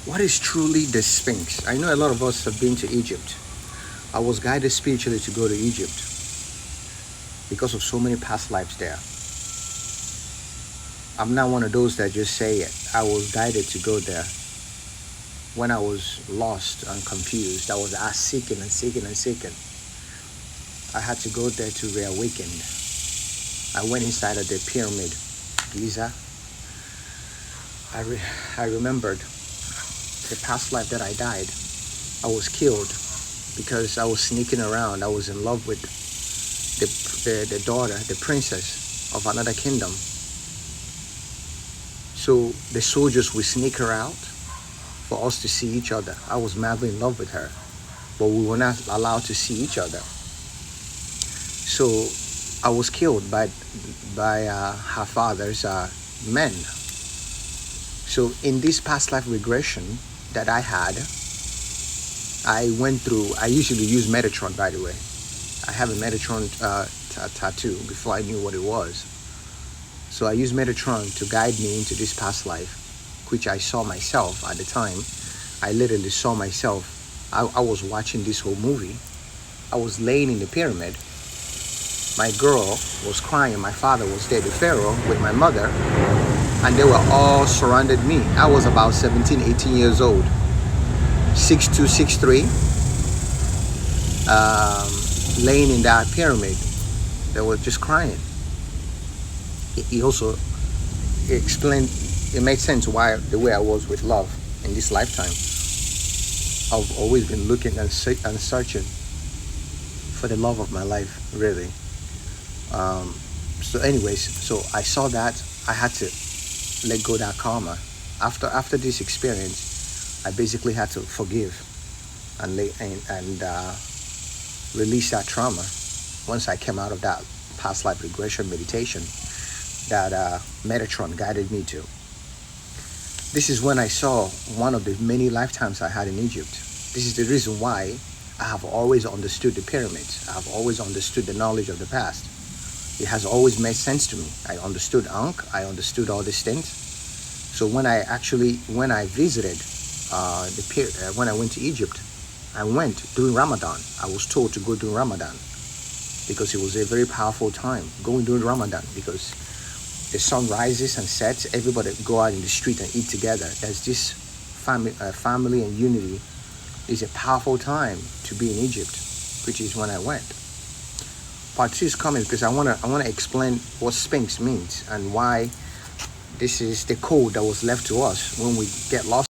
What is truly the Sphinx? I know a lot of us have been to Egypt. I was guided spiritually to go to Egypt because of so many past lives there. I'm not one of those that just say it. I was guided to go there when I was lost and confused. I was seeking and seeking and seeking. I had to go there to reawaken. I went inside of the pyramid, Giza. I, re- I remembered the past life that I died. I was killed because I was sneaking around. I was in love with the daughter, the princess of another kingdom. So the soldiers would sneak her out for us to see each other. I was madly in love with her, but we were not allowed to see each other. So I was killed by her father's men. So in this past life regression that I had, I went through. I usually use Metatron, by the way. I have a Metatron tattoo before I knew what it was. So I used Metatron to guide me into this past life, which I saw myself at the time. I literally saw myself. I was watching this whole movie. I was laying in the pyramid. My girl was crying. My father was there, the pharaoh, with my mother. And they were all surrounded me. I was about 17, 18 years old. 6'2", 6'3", laying in that pyramid. They were just crying. He also explained, it made sense why the way I was with love in this lifetime. I've always been looking and searching for the love of my life, really. So anyways, so I saw that. I had to let go of that karma. After this experience, I basically had to forgive and release that trauma. Once I came out of that past life regression meditation that Metatron guided me to. This is when I saw one of the many lifetimes I had in Egypt. This is the reason why I have always understood the pyramids. I have always understood the knowledge of the past. It has always made sense to me. I understood Ankh. I understood all these things. So when I visited when I went to Egypt, I went during Ramadan. I was told to go during Ramadan because it was a very powerful time going during Ramadan because the sun rises and sets. Everybody go out in the street and eat together. There's this family and unity. It's a powerful time to be in Egypt, which is when I went. Part 2 is coming because I wanna explain what Sphinx means and why this is the code that was left to us when we get lost.